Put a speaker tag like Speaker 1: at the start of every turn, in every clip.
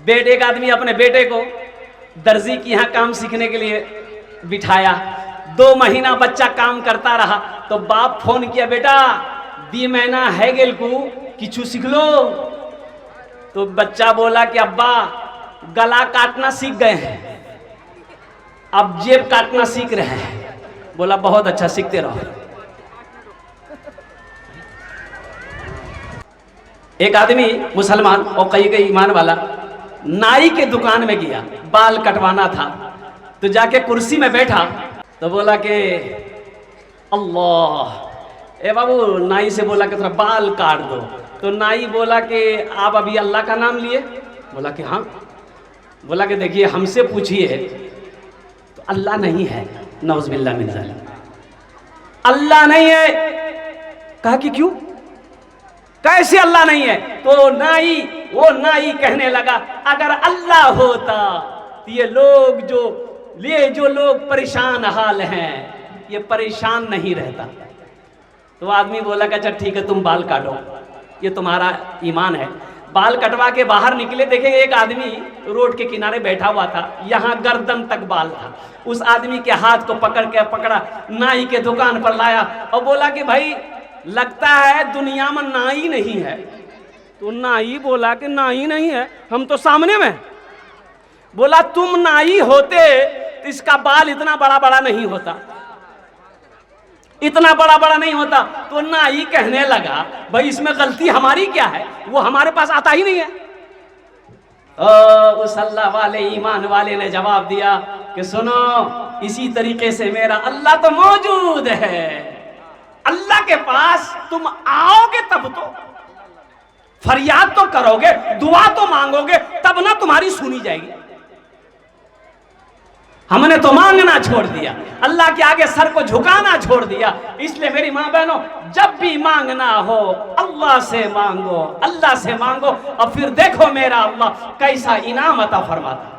Speaker 1: एक आदमी अपने बेटे को दर्जी की यहाँ काम सीखने के लिए बिठाया। 2 महीना बच्चा काम करता रहा तो बाप फोन किया, बेटा 2 महीना है गेल को किछु सीख लो। तो बच्चा बोला कि अब्बा गला काटना सीख गए हैं, अब जेब काटना सीख रहे हैं। बोला बहुत अच्छा, सीखते रहो। एक आदमी मुसलमान और कई ईमान वाला नाई के दुकान में गया, बाल कटवाना था। तो जाके कुर्सी में बैठा तो बोला कि अल्लाह, ए बाबू नाई से बोला कि थोड़ा बाल काट दो। तो नाई बोला कि आप अभी अल्लाह का नाम लिए? बोला कि हाँ। बोला कि देखिए हमसे पूछिए तो अल्लाह नहीं है, नौज़ुबिल्लाह मिन ज़ालिक, अल्लाह नहीं है। कहा कि क्यों, कैसे अल्लाह नहीं है? तो वो नाई कहने लगा अगर अल्लाह होता तो ये जो लोग परेशान हाल हैं ये परेशान नहीं रहता। तो आदमी बोला कि अच्छा ठीक है तुम बाल काटो, ये तुम्हारा ईमान है। बाल कटवा के बाहर निकले, देखे एक आदमी रोड के किनारे बैठा हुआ था, यहाँ गर्दन तक बाल था। उस आदमी के हाथ को पकड़ा, नाई के दुकान पर लाया और बोला कि भाई लगता है दुनिया में नाई नहीं है। तो नाई बोला कि नाई नहीं है, हम तो सामने में। बोला तुम नाई होते तो इसका बाल इतना बड़ा बड़ा नहीं होता, इतना बड़ा बड़ा नहीं होता। तो नाई कहने लगा भाई इसमें गलती हमारी क्या है, वो हमारे पास आता ही नहीं है। उस अल्लाह वाले ईमान वाले ने जवाब दिया कि सुनो, इसी तरीके से मेरा अल्लाह तो मौजूद है। अल्लाह के पास तुम आओगे तब तो फरियाद तो करोगे, दुआ तो मांगोगे, तब ना तुम्हारी सुनी जाएगी। हमने तो मांगना छोड़ दिया, अल्लाह के आगे सर को झुकाना छोड़ दिया। इसलिए मेरी माँ बहनों, जब भी मांगना हो अल्लाह से मांगो, अल्लाह से मांगो और फिर देखो मेरा अल्लाह कैसा इनाम अता फरमाता,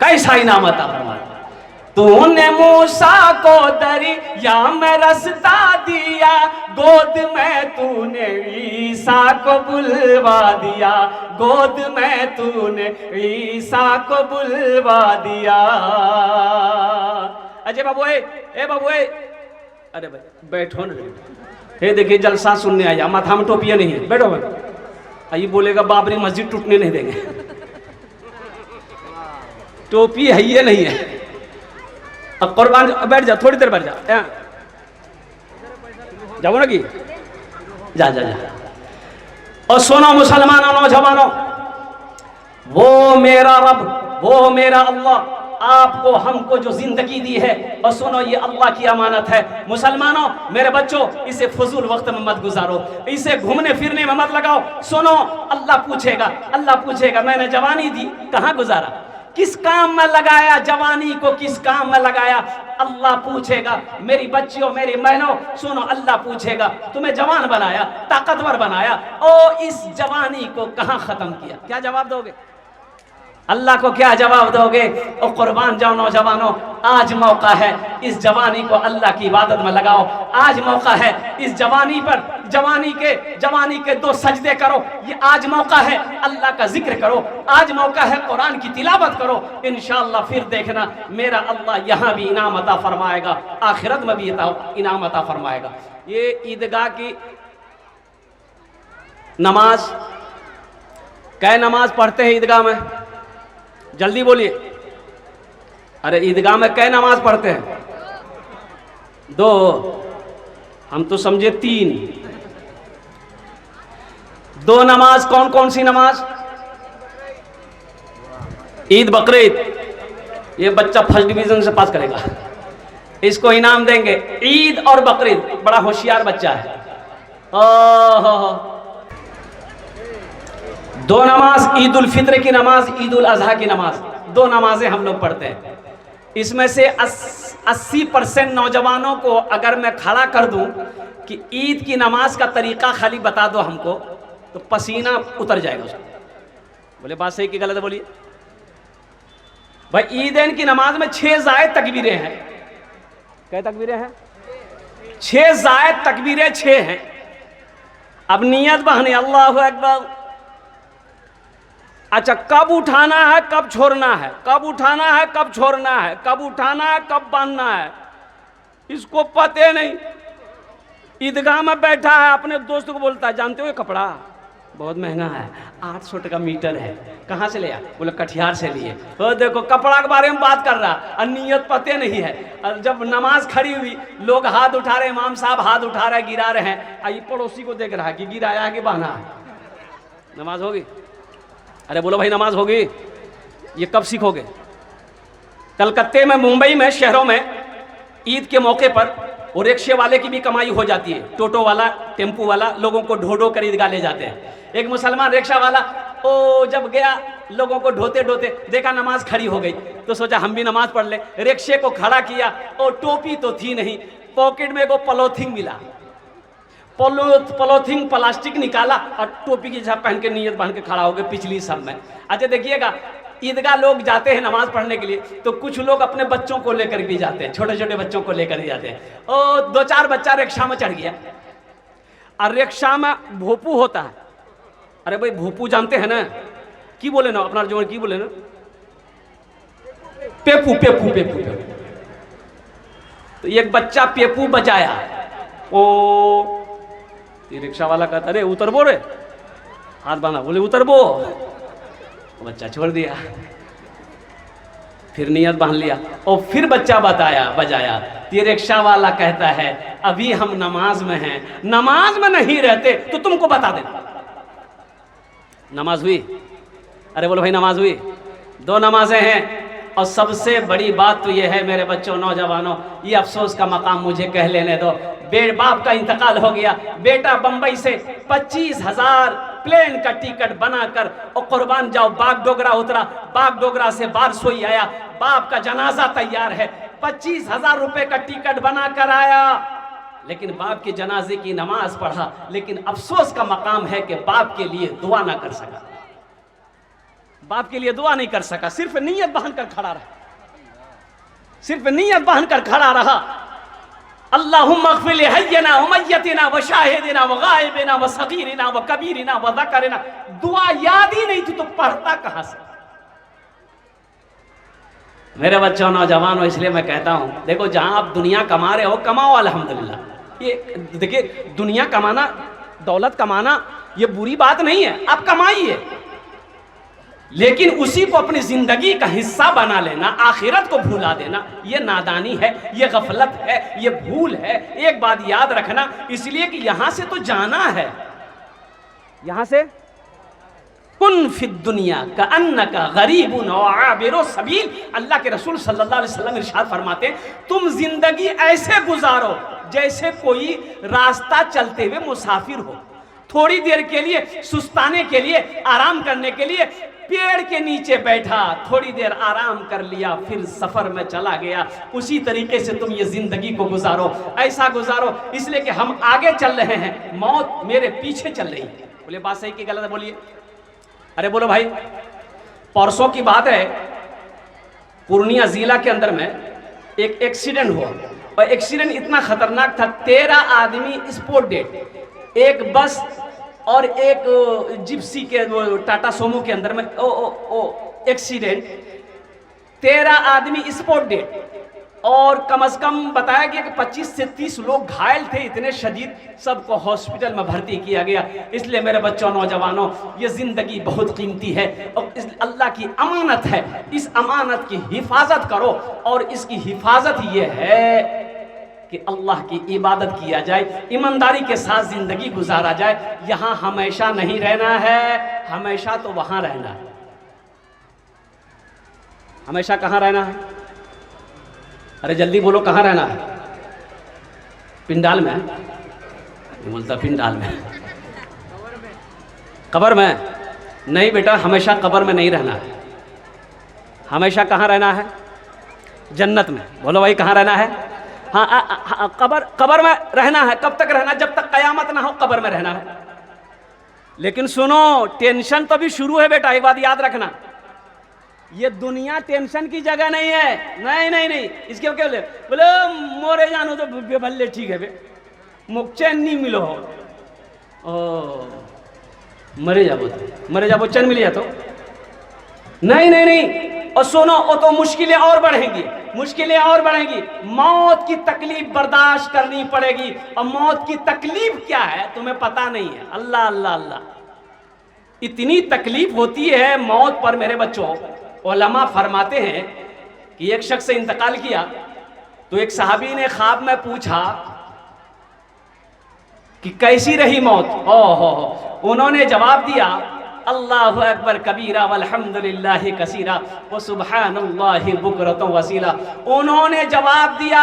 Speaker 1: कैसा इनाम अता फरमाता। तूने मूसा को दरिया में रास्ता दिया, गोद में तूने ईसा को बुलवा दिया, गोद में तूने ईसा को बुलवा दिया। अजय बाबू ए बाबू अरे भाई बैठो ना, हे देखिए जलसा सुनने आया, माथा में टोपियां नहीं है, बैठो भाई। ये बोलेगा बाबरी मस्जिद टूटने नहीं देंगे, टोपी है ये नहीं है। अब कुर्बान बैठ जा, थोड़ी देर बैठ जा, जाओ ना कि जा जा जा। और सुनो मुसलमानों, नौजवानों, वो मेरा रब, वो मेरा अल्लाह आपको हमको जो जिंदगी दी है, और सुनो ये अल्लाह की अमानत है। मुसलमानों मेरे बच्चों, इसे फजूल वक्त में मत गुजारो, इसे घूमने फिरने में मत लगाओ। सुनो अल्लाह पूछेगा मैंने जवानी दी कहाँ गुजारा, किस काम में लगाया, जवानी को किस काम में लगाया, अल्लाह पूछेगा। मेरी बच्चियों मेरी बहनों सुनो, अल्लाह पूछेगा तुम्हें जवान बनाया, ताकतवर बनाया, और इस जवानी को कहाँ खत्म किया, क्या जवाब दोगे? अल्लाह को क्या जवाब दोगे? और कुर्बान जाओ नौजवानों, आज मौका है, इस जवानी को अल्लाह की इबादत में लगाओ। आज मौका है, इस जवानी पर जवानी के 2 सजदे करो। ये आज मौका है, अल्लाह का जिक्र करो। आज मौका है, कुरान की तिलावत करो। इंशाअल्लाह फिर देखना मेरा अल्लाह यहाँ भी इनाम अता फरमाएगा, आखिरत में भी इनाम अता फरमाएगा। ये ईदगाह की नमाज, कै नमाज पढ़ते हैं ईदगाह में? जल्दी बोलिए। अरे ईदगाह में कै नमाज पढ़ते हैं? 2, हम तो समझे 3। 2 नमाज कौन कौन सी नमाज? ईद बकरीद। ये बच्चा फर्स्ट डिवीजन से पास करेगा, इसको इनाम देंगे। ईद और बकरीद, बड़ा होशियार बच्चा है। 2 नमाज, ईद उल फित्र की नमाज, ईद उल अजहा की नमाज, 2 नमाजें हम लोग पढ़ते हैं। इसमें से 80% नौजवानों को अगर मैं खड़ा कर दूं कि ईद की नमाज का तरीका खाली बता दो हमको, तो पसीना उतर जाएगा उसको। बोले बात सही कि गलत है? बोलिए भाई। ईदैन की नमाज में 6 जायद तकबीरें हैं। क्या तकबीरें हैं? 6 जायद तकबीरें 6 हैं। अब नियत बहने अल्लाहु अकबर, अच्छा, कब उठाना है कब छोड़ना है, कब उठाना है कब छोड़ना है, कब उठाना है कब बांधना है, इसको पते नहीं। ईदगाह में बैठा है, अपने दोस्त को बोलता है जानते हो ये कपड़ा बहुत महंगा है, 800 टका मीटर है, कहाँ से लिया? बोले कटिहार से लिए। तो देखो कपड़ा के बारे में बात कर रहा और नियत पते नहीं है। और जब नमाज खड़ी हुई, लोग हाथ उठा रहे, इमाम साहब हाथ उठा रहे, गिरा रहे हैं, आई पड़ोसी को देख रहा है कि गिराया है कि बहाना है। नमाज होगी? अरे बोलो भाई नमाज होगी? ये कब सीखोगे? कलकत्ते में, मुंबई में, शहरों में ईद के मौके पर और रिक्शे वाले की भी कमाई हो जाती है। टोटो वाला, टेम्पू वाला लोगों को ढो ढो कर ईदगाह ले जाते हैं। एक मुसलमान रिक्शा वाला जब गया, लोगों को ढोते ढोते देखा नमाज खड़ी हो गई, तो सोचा हम भी नमाज पढ़ ले। रिक्शे को खड़ा किया, टोपी तो थी नहीं, पॉकेट में को पॉलीथीन मिला, पॉलीथीन प्लास्टिक निकाला और टोपी की छाप पहन के नियत बांध के खड़ा हो गए पिछली सब में। अच्छा देखिएगा, ईदगाह लोग जाते हैं नमाज पढ़ने के लिए, तो कुछ लोग अपने बच्चों को लेकर भी जाते हैं, छोटे छोटे बच्चों को लेकर जाते हैं। 2-4 बच्चा रिक्शा में चढ़ गया और रिक्शा में भोपू होता है। अरे भाई भोपू जानते हैं ना, की बोले ना अपना जो की बोले ना, पेपू पेपू पेपू पेपू। तो एक बच्चा पेपू बजाया, रिक्शा वाला कहता अरे उतरबो रे, हाथ बांधा, बोले उतरबो, बच्चा छोड़ दिया, फिर नियत बांध लिया और फिर बच्चा बजाया। ये रिक्शा वाला कहता है अभी हम नमाज में हैं, नमाज में नहीं रहते तो तुमको बता दे। नमाज हुई? अरे बोलो भाई नमाज हुई? 2 नमाजें हैं। और सबसे बड़ी बात तो ये है मेरे बच्चों, नौजवानों, ये अफसोस का मकाम मुझे कह लेने दो, बाप का इंतकाल हो गया, बेटा बंबई से 25,000 प्लेन का टिकट बनाकर और कुर्बान जाओ बागडोगरा उतरा, बागडोगरा से बारसोई आया, बाप का जनाजा तैयार है, 25,000 रुपए का टिकट बनाकर आया, लेकिन बाप के जनाजे की नमाज पढ़ा, लेकिन अफसोस का मकाम है कि बाप के लिए दुआ ना कर सका, बाप के लिए दुआ नहीं कर सका, सिर्फ नीयत बांध कर खड़ा रहा, सिर्फ नीयत बांध कर खड़ा रहा। अल्लाहुम्मा अग़फ़िर लि हय्यिना व मय्यतिना व शाहिदिना व गायबिना व सगीरिना व कबीरिना व ज़करिना। दुआ याद ही नहीं थी तो पढ़ता कहां से? मेरे बच्चों, नौजवानों, इसलिए मैं कहता हूं, देखो जहां आप दुनिया कमा रहे हो, कमाओ अल्हम्दुलिल्लाह। ये देखिए, दुनिया कमाना, दौलत कमाना ये बुरी बात नहीं है, आप कमाइए, लेकिन उसी को अपनी जिंदगी का हिस्सा बना लेना, आखिरत को भूला देना, ये नादानी है, ये गफलत है, ये भूल है। एक बात याद रखना, इसलिए कि यहां से तो जाना है, यहां से कुन फिद दुनिया का अन्नका गरीबुन व आबिरु सबील। अल्लाह के रसूल सल्लल्लाहु अलैहि वसल्लम इरशाद फरमाते हैं, तुम जिंदगी ऐसे गुजारो जैसे कोई रास्ता चलते हुए मुसाफिर हो, थोड़ी देर के लिए सुस्ताने के लिए, आराम करने के लिए पेड़ के नीचे बैठा, थोड़ी देर आराम कर लिया, फिर सफर में चला गया। उसी तरीके से तुम ये जिंदगी को गुजारो, ऐसा गुजारो, इसलिए कि हम आगे चल रहे हैं, मौत मेरे पीछे चल रही है। बोले बात सही कि गलत है? बोलिए। अरे बोलो भाई। परसों की बात है, पूर्णिया जिला के अंदर में एक एक्सीडेंट हुआ, और एक्सीडेंट इतना खतरनाक था, 13 आदमी स्पॉट डेड, एक बस और एक जिप्सी के टाटा सोमो के अंदर में एक्सीडेंट, 13 आदमी स्पॉट डेड, और कम से कम बताया गया कि 25 से 30 लोग घायल थे, इतने शदीद, सबको हॉस्पिटल में भर्ती किया गया। इसलिए मेरे बच्चों, नौजवानों, ये जिंदगी बहुत कीमती है और इस अल्लाह की अमानत है, इस अमानत की हिफाजत करो। और इसकी हिफाजत ये है कि अल्लाह की इबादत किया जाए, ईमानदारी के साथ जिंदगी गुजारा जाए। यहां हमेशा नहीं रहना है, हमेशा तो वहां रहना है। हमेशा कहां रहना है? अरे जल्दी बोलो, कहां रहना है? पिंडाल में? बोलता पिंडाल में, कब्र में नहीं बेटा, हमेशा कब्र में नहीं रहना है। हमेशा कहां रहना है? जन्नत में। बोलो भाई, कहां रहना है? हाँ, कब्र में रहना है। कब तक रहना? जब तक कयामत ना हो, कब्र में रहना है। लेकिन सुनो, टेंशन तो अभी शुरू है बेटा, एक बात याद रखना, ये दुनिया टेंशन की जगह नहीं है। नहीं नहीं नहीं, इसके क्या बोले मोरे जानो तो भले ठीक है बे, मुख चैन नहीं मिलो हो, मरे जाबो तो चैन मिल जातो, नहीं नहीं नहीं, और सुनो, वो तो मुश्किलें और बढ़ेंगी, मुश्किलें और बढ़ेंगी, मौत की तकलीफ बर्दाश्त करनी पड़ेगी। और मौत की तकलीफ क्या है तुम्हें पता नहीं है। अल्लाह अल्लाह अल्लाह, इतनी तकलीफ होती है मौत पर मेरे बच्चों। उलमा फरमाते हैं कि एक शख्स इंतकाल किया तो एक सहाबी ने ख्वाब में पूछा कि कैसी रही मौत। हो उन्होंने जवाब दिया, अल्लाहु अकबर कबीरा वल्हम्दुलिल्लाहि कसीरा व सुब्हानल्लाहि बुकरतन वसीला। उन्होंने जवाब दिया,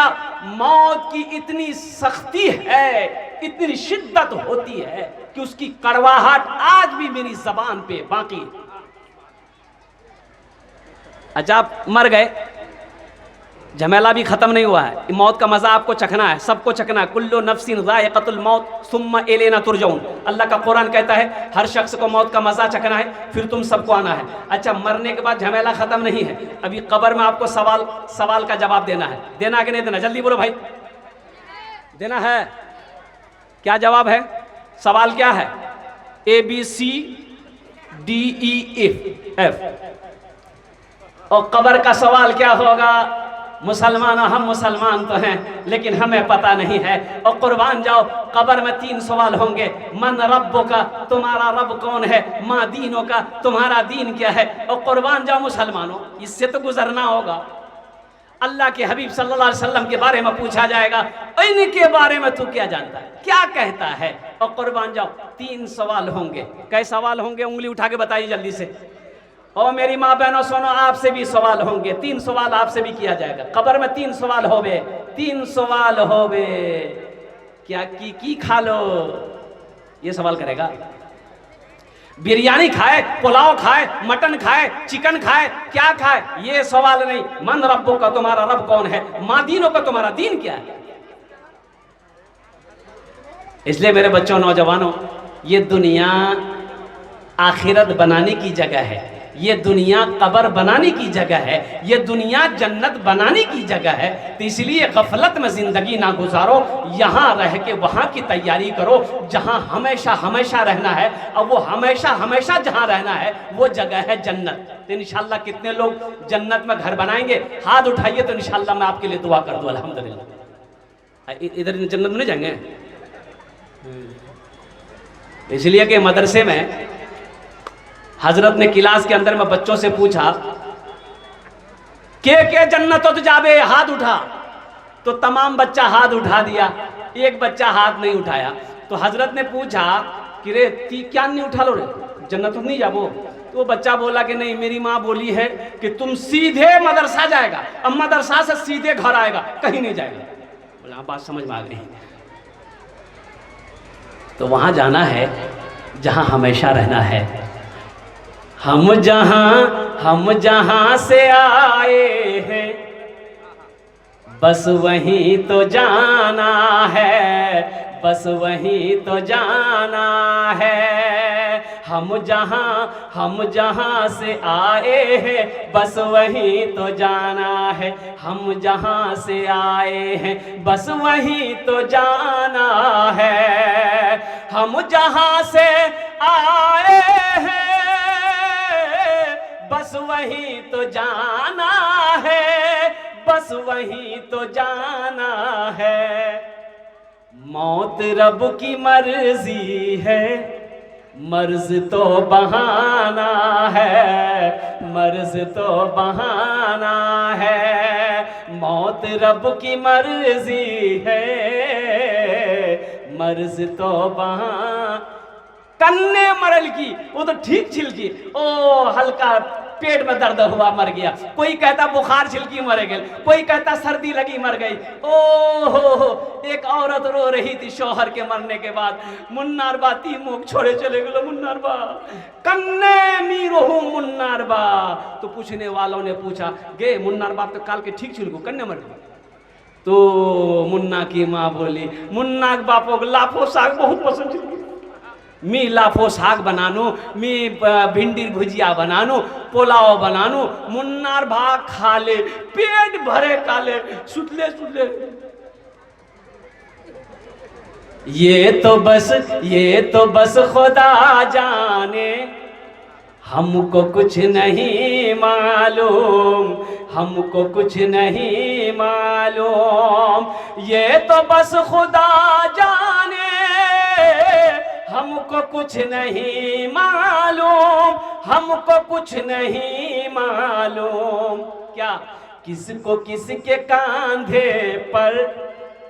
Speaker 1: मौत की इतनी सख्ती है, इतनी शिद्दत होती है कि उसकी कड़वाहट आज भी मेरी जबान पे बाकी। अच्छा, आप मर गए, झमेला भी खत्म नहीं हुआ है, मौत का मजा आपको चखना है, सबको चखना है। कुल्लु नफ्सिन ज़ाइक़तुल मौत सुम्मा इलैना तुरजऊन। अल्लाह का कुरान कहता है हर शख्स को मौत का मजा चखना है, फिर तुम सबको आना है। अच्छा, मरने के बाद झमेला खत्म नहीं है, अभी कब्र में आपको सवाल का जवाब देना है। देना कि नहीं देना? जल्दी बोलो भाई, देना है? क्या जवाब है? सवाल क्या है? ABCDEF। और कब्र का सवाल क्या होगा? मुसलमान, हम मुसलमान तो हैं लेकिन हमें पता नहीं है। और कुर्बान जाओ, कब्र में 3 सवाल होंगे। मन रब्बो का, तुम्हारा रब कौन है? माँ दीनों का, तुम्हारा दीन क्या है? और कुर्बान जाओ मुसलमानों, इससे तो गुजरना होगा। अल्लाह के हबीब सल्लल्लाहु अलैहि वसल्लम के बारे में पूछा जाएगा, इनके बारे में तू क्या जानता है, क्या कहता है? और कुर्बान जाओ 3 सवाल होंगे। कई सवाल होंगे? उंगली उठा के बताइए जल्दी से। और मेरी माँ बहनों सुनो, आपसे भी सवाल होंगे, 3 सवाल आपसे भी किया जाएगा। कब्र में 3 सवाल होवे, 3 सवाल होवे। क्या की खा लो, ये सवाल करेगा। बिरयानी खाए, पुलाव खाए, मटन खाए, चिकन खाए, क्या खाए, ये सवाल नहीं। मन रब्बों का, तुम्हारा रब कौन है? माँ दीनों का, तुम्हारा दीन क्या है? इसलिए मेरे बच्चों, नौजवानों, ये दुनिया आखिरत बनाने की जगह है, ये दुनिया कब्र बनाने की जगह है, ये दुनिया जन्नत बनाने की जगह है। तो इसलिए गफलत में जिंदगी ना गुजारो, यहाँ रह के वहाँ की तैयारी करो जहाँ हमेशा हमेशा रहना है। और वो हमेशा हमेशा जहाँ रहना है वो जगह है जन्नत। तो इंशाल्लाह कितने लोग जन्नत में घर बनाएंगे? हाथ उठाइए तो इंशाल्लाह मैं आपके लिए दुआ कर दूँ। अल्हम्दुलिल्लाह। इधर जन्नत में नहीं जाएंगे? इसलिए कि मदरसे में हजरत ने क्लास के अंदर में बच्चों से पूछा के जन्नत तो जाबे, हाथ उठा। तो तमाम बच्चा हाथ उठा दिया, एक बच्चा हाथ नहीं उठाया। तो हजरत ने पूछा कि रे ती क्या नहीं उठा लो रे, जन्नत तो नहीं जाबो? तो वो बच्चा बोला कि नहीं, मेरी माँ बोली है कि तुम सीधे मदरसा जाएगा, अब मदरसा से सीधे घर आएगा, कहीं नहीं जाएगा। बोला बात समझ में आ गई। तो वहां जाना है जहां हमेशा रहना है। हम जहां से आए हैं बस वहीं तो जाना है, बस वहीं तो जाना है। हम जहां से आए हैं बस वहीं तो जाना है। हम जहां से आए हैं बस वहीं तो जाना है। हम जहां से आए हैं बस वहीं तो जाना है, बस वहीं तो जाना है। मौत रब की मर्जी है, मर्ज तो बहाना है, मर्ज तो बहाना है। मौत रब की मर्जी है, मर्ज तो बहाना। कन्ने मरल की, वो तो ठीक छिलकी, ओ हल्का पेट में दर्द हुआ मर गया। कोई कहता बुखार छिलकी मर गई, कोई कहता सर्दी लगी मर गई। ओ हो, एक औरत रो रही थी शौहर के मरने के बाद। मुन्नार बा ती मुख छोड़े चले गलो, मुन्नार बा कन्ने मी रोहू मुन्नार बा। तो पूछने वालों ने पूछा गे मुन्नार बाप तो काल के ठीक छिलको कन्ने मर गई? तो मुन्ना की माँ बोली मुन्ना के बापों को लाफो साग बहुत पसंद छिलकी, मी लाफो साग बनानू, मी भिंडी भुजिया बनानू, पुलाव बनानू, मुन्नार भाग खा ले, पेट भरे खा ले, सुतले सुतले। ये तो बस खुदा जाने हमको कुछ नहीं मालूम, हमको कुछ नहीं मालूम, ये तो बस खुदा जाने, हमको कुछ नहीं मालूम, हमको कुछ नहीं मालूम। क्या किसको किसके कांधे पर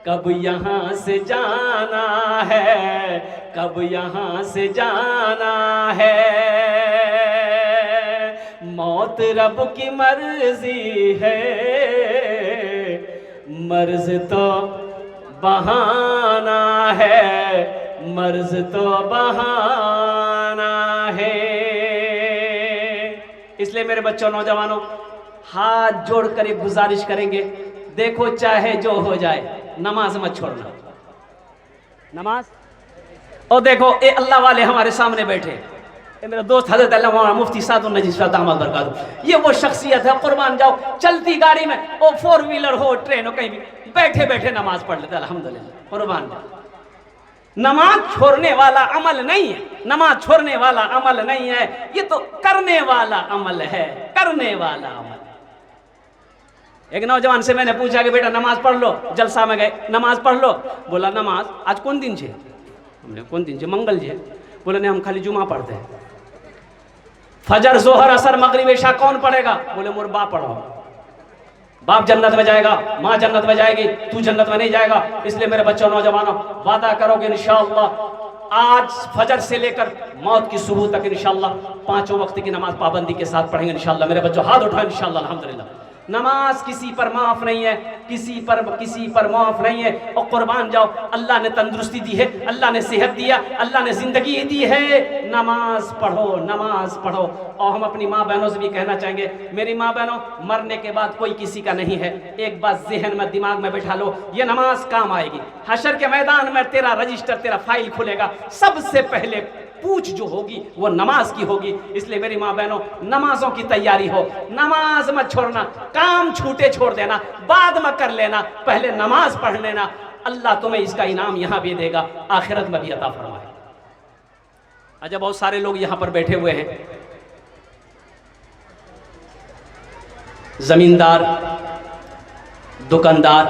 Speaker 1: कब यहाँ से जाना है, कब यहाँ से जाना है। मौत रब की मर्जी है, मर्ज तो बहाना है, मर्ज तो बहाना है। इसलिए मेरे बच्चों, नौजवानों, हाथ जोड़कर एक गुजारिश करेंगे, देखो चाहे जो हो जाए, नमाज मत छोड़ना। नमाज। और देखो ये अल्लाह वाले हमारे सामने बैठे, ये मेरा दोस्त हजरत अल्लामा मुफ्ती सादुल नजीब दामद बरकातहू, ये वो शख्सियत है, कुर्बान जाओ, चलती गाड़ी में, वो 4 व्हीलर हो, ट्रेन हो, कहीं भी बैठे बैठे नमाज पढ़ लेते, अल्हम्दुलिल्लाह, कुर्बान जाओ। नमाज छोड़ने वाला अमल नहीं है, नमाज छोड़ने वाला अमल नहीं है, ये तो करने वाला अमल है, करने वाला अमल। एक नौजवान से मैंने पूछा कि बेटा नमाज पढ़ लो, जलसा में गए, नमाज पढ़ लो। बोला नमाज आज कौन दिन छे? हमने कौन दिन छे? मंगल छे। बोले नहीं, हम खाली जुमा पढ़ते हैं। फजर जोहर असर मगरिब इशा कौन पढ़ेगा? बोले मोर बाप पढ़ो। बाप जन्नत में जाएगा, माँ जन्नत में जाएगी, तू जन्नत में नहीं जाएगा। इसलिए मेरे बच्चों, नौजवानों, वादा करोगे इंशाअल्लाह आज फजर से लेकर मौत की सुबह तक इंशाअल्लाह 5 वक्त की नमाज पाबंदी के साथ पढ़ेंगे इंशाअल्लाह। मेरे बच्चों हाथ उठाओ इंशाअल्लाह, अल्हम्दुलिल्लाह। नमाज किसी पर माफ नहीं है, किसी पर माफ नहीं है। और कुर्बान जाओ, अल्लाह ने तंदुरुस्ती दी है, अल्लाह ने सेहत दिया, अल्लाह ने जिंदगी दी है। नमाज पढ़ो, नमाज पढ़ो। और हम अपनी माँ बहनों से भी कहना चाहेंगे, मेरी माँ बहनों, मरने के बाद कोई किसी का नहीं है। एक बात जहन में, दिमाग में बैठा लो, ये नमाज काम आएगी। हशर के मैदान में तेरा रजिस्टर, तेरा फाइल खुलेगा, सबसे पहले पूछ जो होगी वो नमाज की होगी। इसलिए मेरी माँ बहनों, नमाजों की तैयारी हो, नमाज मत छोड़ना। काम छूटे छोड़ देना, बाद में कर लेना, पहले नमाज पढ़ लेना। अल्लाह तुम्हें इसका इनाम यहाँ भी देगा, आखिरत में भी अता फरमाए। अच्छा, बहुत सारे लोग यहाँ पर बैठे हुए हैं, जमींदार, दुकानदार,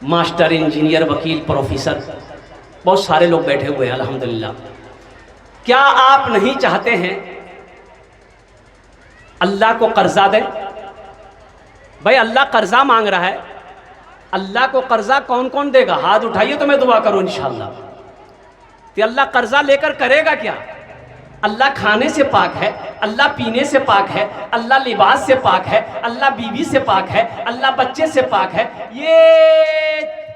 Speaker 1: मास्टर, इंजीनियर, वकील, प्रोफेसर, बहुत सारे लोग बैठे हुए हैं अल्हम्दुलिल्लाह। क्या आप नहीं चाहते हैं अल्लाह को कर्जा दें? भाई अल्लाह कर्जा मांग रहा है, अल्लाह को कर्जा कौन कौन देगा? हाथ उठाइए तो मैं दुआ करूं इंशाअल्लाह। तो अल्लाह कर्जा लेकर करेगा क्या? अल्लाह खाने से पाक है, अल्लाह पीने से पाक है, अल्लाह लिबास से पाक है, अल्लाह बीवी से पाक है, अल्लाह बच्चे से पाक है। ये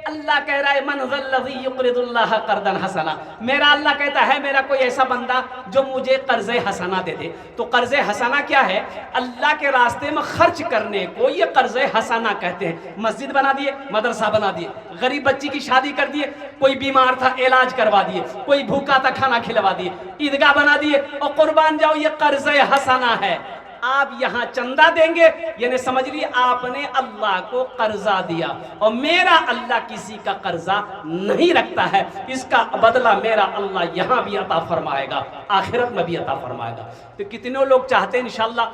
Speaker 1: अल्लाह कह रहा है, मन ज़ल्लज़ी युक़रिदुल्लाह क़र्ज़न हसना। मेरा अल्लाह कहता है, मेरा कोई ऐसा बंदा जो मुझे कर्ज़े हसना दे दे। तो कर्ज़े हसना क्या है? अल्लाह के रास्ते में खर्च करने को ये कर्ज़े हसना कहते हैं। मस्जिद बना दिए, मदरसा बना दिए, गरीब बच्ची की शादी कर दिए, कोई बीमार था इलाज करवा दिए, कोई भूखा था खाना खिलवा दिए, ईदगाह बना दिए। और कुर्बान जाओ, ये कर्ज़े हसना है। आप यहाँ चंदा देंगे, यानी समझ ली आपने अल्लाह को कर्जा दिया। और मेरा अल्लाह किसी का कर्जा नहीं रखता है, इसका बदला मेरा अल्लाह यहाँ भी अता फरमाएगा, आखिरत में भी अता फरमाएगा। तो कितने लोग चाहते हैं इंशाअल्लाह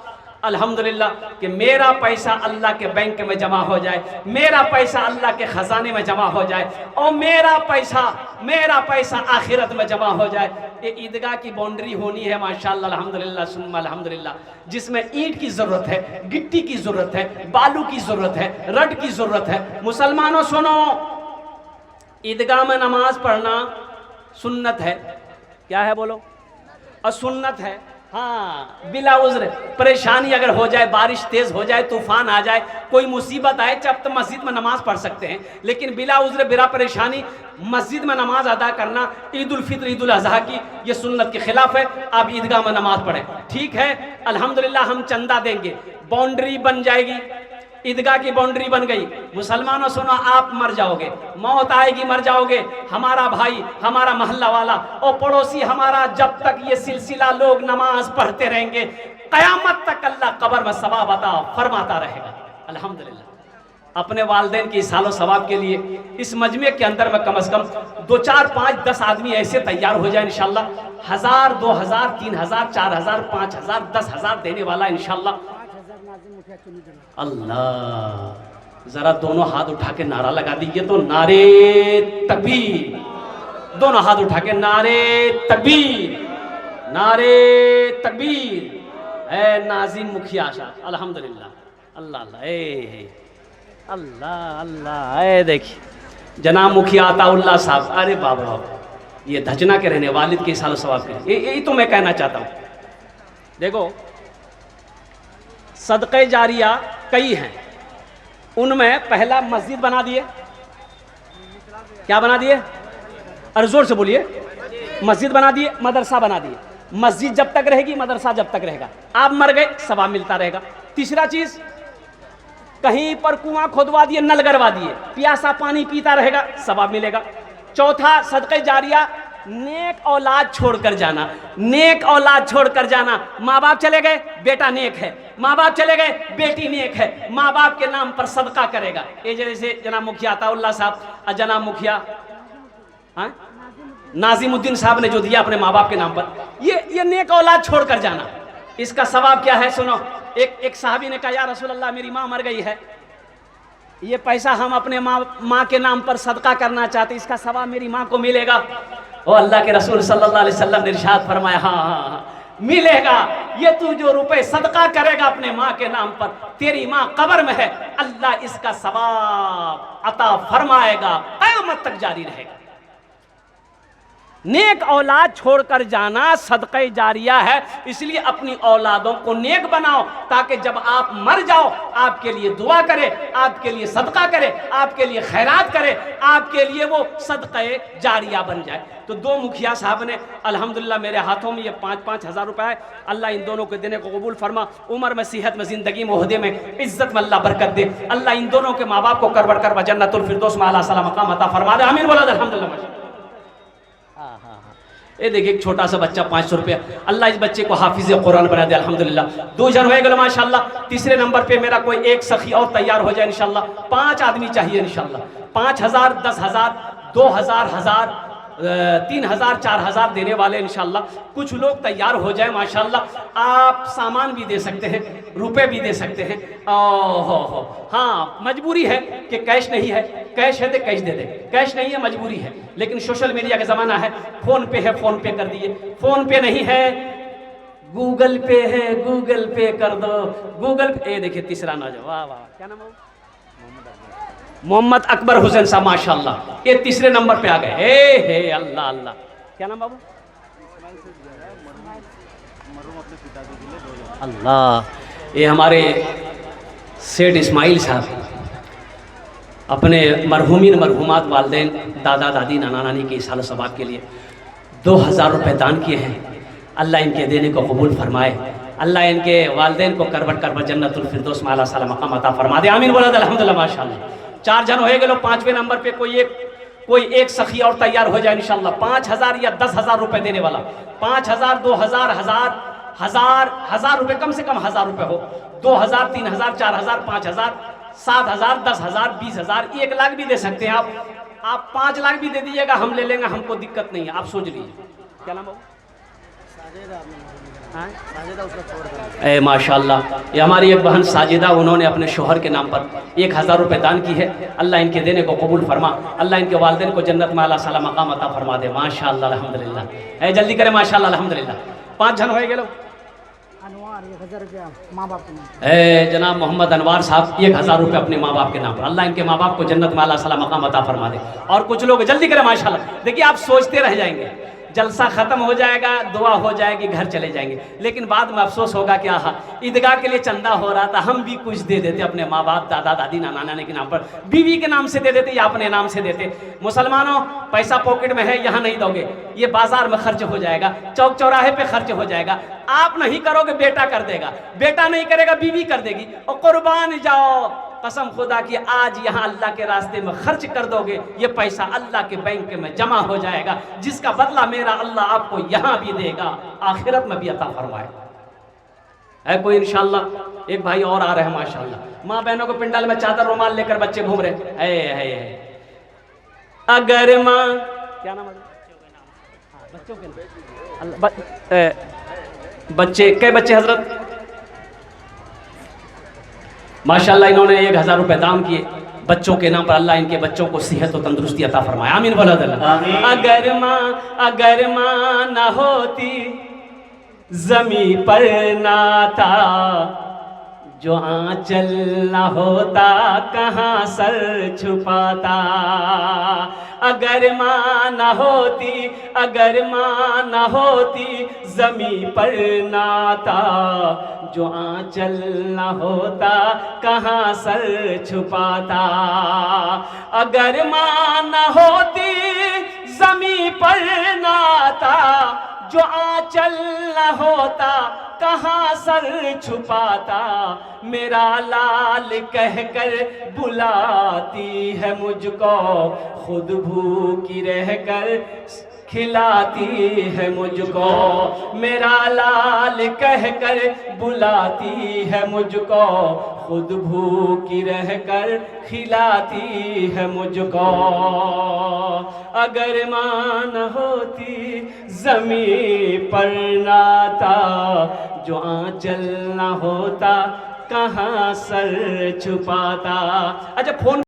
Speaker 1: अल्हम्दुलिल्लाह कि मेरा पैसा अल्लाह के बैंक में जमा हो जाए, मेरा पैसा अल्लाह के खजाने में जमा हो जाए, और मेरा पैसा आखिरत में जमा हो जाए। ये ईदगाह की बाउंड्री होनी है माशाअल्लाह, अल्हम्दुलिल्लाह सुम्मा अल्हम्दुलिल्लाह, जिसमें ईंट की जरूरत है, गिट्टी की जरूरत है, बालू की जरूरत है, रड की जरूरत है। मुसलमानों सुनो, ईदगाह में नमाज पढ़ना सुन्नत है। क्या है बोलो? और सुन्नत है। हाँ, बिला उज़्र, परेशानी अगर हो जाए, बारिश तेज हो जाए, तूफान आ जाए, कोई मुसीबत आए, जब तो मस्जिद में नमाज पढ़ सकते हैं। लेकिन बिला उज़्र, बिला परेशानी मस्जिद में नमाज अदा करना ईद उल फित्र, ईद उल अज़हा की ये सुन्नत के खिलाफ है। आप ईदगाह में नमाज पढ़ें, ठीक है। अल्हम्दुलिल्लाह हम चंदा देंगे, बाउंड्री बन जाएगी, ईदगाह की बाउंड्री बन गई। मुसलमानों सुनो, आप मर जाओगे, मौत आएगी, मर जाओगे, हमारा भाई, हमारा मोहल्ला वाला और पड़ोसी हमारा, जब तक ये सिलसिला लोग नमाज पढ़ते रहेंगे, कयामत तक अल्लाह कब्र में सवाब अता फरमाता रहेगा। अल्हम्दुलिल्लाह। अपने वालिदैन के सालो सवाब के लिए इस मजमे के अंदर में कम से कम 2, 4, 5, 10 आदमी ऐसे तैयार हो जाए इंशाल्लाह। 1000, 2000, 3000, 4000, 5000, 10,000 देने वाला इंशाल्लाह। अल्लाह, जरा दोनों हाथ उठा के नारा लगा दीजिए तो, नारे तकबीर। दोनों हाथ उठा के नारे तकबीर, नारे तकबीर। ए नाजिम मुखिया साहब, अल्हम्दुलिल्लाह, अल्लाह अल्लाह, अल्लाह अल्लाह। ए देखिए जनाब मुखिया अताउल्लाह साहब, अरे बाबा ये धजना के रहने, वालिद के सालों सवाब के, यही तो मैं कहना चाहता हूँ। देखो सदक़े जारिया कई हैं, उनमें पहला मस्जिद बना दिए। क्या बना दिए? अरे जोर से बोलिए। मस्जिद बना दिए, मदरसा बना दिए। मस्जिद जब तक रहेगी, मदरसा जब तक रहेगा, आप मर गए सवाब मिलता रहेगा। तीसरा चीज, कहीं पर कुआं खोदवा दिए, नल गड़वा दिए, प्यासा पानी पीता रहेगा, सवाब मिलेगा। चौथा सदक़े जारिया, नेक औलाद छोड़कर जाना। नेक औलाद छोड़कर जाना, माँ बाप चले गए, बेटा नेक है, माँ बाप चले गए, बेटी नेक है, माँ बाप के नाम पर सदका करेगा। ये जैसे जनाब मुखिया अताउल्लाह साहब, जनाब मुखिया नाजिमुद्दीन साहब ने जो दिया अपने माँ बाप के नाम पर, ये नेक औलाद छोड़कर जाना, इसका सवाब क्या है सुनो। एक साहबी ने कहा, या रसूल अल्लाह मेरी माँ मर गई है, ये पैसा हम अपने माँ के नाम पर सदका करना चाहते, इसका सवाब मेरी माँ को मिलेगा? ओ अल्लाह के रसूल सल्लल्लाहु अलैहि वसल्लम ने इरशाद फरमाया, हाँ हाँ हाँ मिलेगा। ये तू जो रुपए सदका करेगा अपने माँ के नाम पर, तेरी माँ कब्र में है, अल्लाह इसका सवाब अता फरमाएगा, क़यामत तक जारी रहेगा। नेक औलाद छोड़कर जाना सदक़े जारिया है, इसलिए अपनी औलादों को नेक बनाओ, ताकि जब आप मर जाओ आपके लिए दुआ करे, आपके लिए सदका करे, आपके लिए खैरात करे, आपके लिए वो सदक़े जारिया बन जाए। तो दो मुखिया साहब ने अल्हम्दुलिल्लाह मेरे हाथों में ये 5-5 हज़ार रुपये है, अल्लाह इन दोनों के देने को कबूल फरमा, उम्र में, सेहत में, ज़िंदगी में, ओहदे में, इज़्ज़त में अल्लाह बरकत दे। अल्लाह इन दोनों के माँ बाप को करवर कर जन्नतुल फिरदौस में आला सला मकाम अता फरमा दे। आमीन बोला अल्हम्दुलिल्लाह। ये देखिए एक छोटा सा बच्चा 500 रुपया, अल्लाह इस बच्चे को हाफिज कुरान बना दे अल्हम्दुलिल्लाह। 2 जन हो गए माशाल्लाह। तीसरे नंबर पे मेरा कोई एक सखी और तैयार हो जाए इंशाल्लाह। 5 आदमी चाहिए इंशाल्लाह। 5000, 10,000, 2000, 1000, 3000, 4000 देने वाले इंशाल्लाह। कुछ लोग तैयार हो जाए माशाल्लाह। आप सामान भी दे सकते हैं, रुपए भी दे सकते हैं। ओहो हाँ, मजबूरी है कि कैश नहीं है, कैश है तो कैश दे दे, कैश नहीं है मजबूरी है। लेकिन सोशल मीडिया का ज़माना है, फ़ोन पे है फ़ोन पे कर दिए, फ़ोन पे नहीं है गूगल पे है गूगल पे कर दो, गूगल पे। ये देखिए तीसरा नौजवान, वाह वाह, क्या नाम है? मोहम्मद अकबर हुसैन साहब माशाल्लाह, ये तीसरे नंबर पे आ गए। हे अल्लाह अल्लाह, क्या नाम बाबू? अल्लाह, ये हमारे सेठ इस्माइल साहब अपने मरहूमिन मरहूमात वालिदैन, दादा दादी, नाना नानी के इसाल सवाब के लिए 2000 रुपये दान किए हैं। अल्लाह इनके देने को कबूल फरमाए, अल्लाह इनके वालिदैन को करवट करवट जन्नतुल फिरदौस में आला साला मकाम अता फरमा दे। आमीन बोला अल्हम्दुलिल्लाह माशाल्लाह। 4 जन हो गए। 5वें नंबर पे कोई एक सखी और तैयार हो जाए इंशाल्लाह। 5000 या 10,000 रुपये देने वाला, 5000, 2000, 1000 रुपये, कम से कम 1000 रुपये हो, 2000, 3000, 4000, 5000, 7000, 10,000, 20,000, 1 लाख भी दे सकते हैं आप 5 लाख भी दे दीजिएगा, हम ले लेंगे, हमको दिक्कत नहीं है। आप सोच लीजिए क्या नाम हो? ए माशाल्लाह, ये हमारी एक बहन साजिदा, उन्होंने अपने शोहर के नाम पर 1000 रुपये दान की है। अल्लाह इनके देने को कबूल फरमा, अल्लाह इनके वालिदैन को जन्नत में आला साला मकाम अता फरमा दे। माशाल्लाह अल्हम्दुलिल्लाह। जल्दी करें माशाल्लाह अल्हम्दुलिल्लाह। 5 जन हो गए। जनाब मोहम्मद अनवार साहब 1000 रुपये अपने माँ बाप के नाम पर, अल्लाह इनके माँ बाप को जन्नत में आला साला मकाम अता फरमा दे। और कुछ लोग जल्दी करें माशाल्लाह। देखिए आप सोचते रह जाएंगे, जलसा खत्म हो जाएगा, दुआ हो जाएगी, घर चले जाएंगे, लेकिन बाद में अफसोस होगा कि हाँ ईदगाह के लिए चंदा हो रहा था, हम भी कुछ दे देते अपने माँ बाप, दादा दादी, नाना नानी के नाम पर, बीवी के नाम से दे देते या अपने नाम से देते। मुसलमानों, पैसा पॉकेट में है, यहाँ नहीं दोगे, ये बाजार में खर्च हो जाएगा, चौक चौराहे पे खर्च हो जाएगा। आप नहीं करोगे बेटा कर देगा, बेटा नहीं करेगा बीवी कर देगी। और कुर्बान जाओ, कसम खुदा की आज यहाँ अल्लाह के रास्ते में खर्च कर दोगे, ये पैसा अल्लाह के बैंक में जमा हो जाएगा, जिसका बदला मेरा अल्लाह आपको यहाँ भी देगा, आखिरत में भी अता फरमाएगा। है कोई इंशाल्लाह? एक भाई और आ रहे हैं माशाल्लाह। माँ बहनों को पिंडाल में चादर रुमाल लेकर बच्चे घूम रहे है। अगर माँ, क्या नाम है बच्चों के नाम? बच्चे कै बच्चे हजरत? माशाल्लाह इन्होंने 1000 रुपए दान किए बच्चों के नाम पर। अल्लाह इनके बच्चों को सेहत और तंदुरुस्ती अता फरमाए, आमीन बोला। अगर माँ ना होती जमी पर नाता, जो आंचल ना होता कहाँ सर छुपाता। अगर माँ ना होती, अगर माँ ना होती जमी पर नाता, जो आंचल ना होता कहाँ सर छुपाता। अगर माँ ना होती जमी पर नाता, जो आंचल न होता कहाँ सर छुपाता। मेरा लाल कहकर बुलाती है मुझको, खुद भूखी रहकर खिलाती है मुझको। मेरा लाल कहकर बुलाती है मुझको, खुद भूखी रहकर खिलाती है मुझको। अगर माँ न होती जमी पर नाता, जो आंचल न होता कहाँ सर छुपाता। अच्छा फोन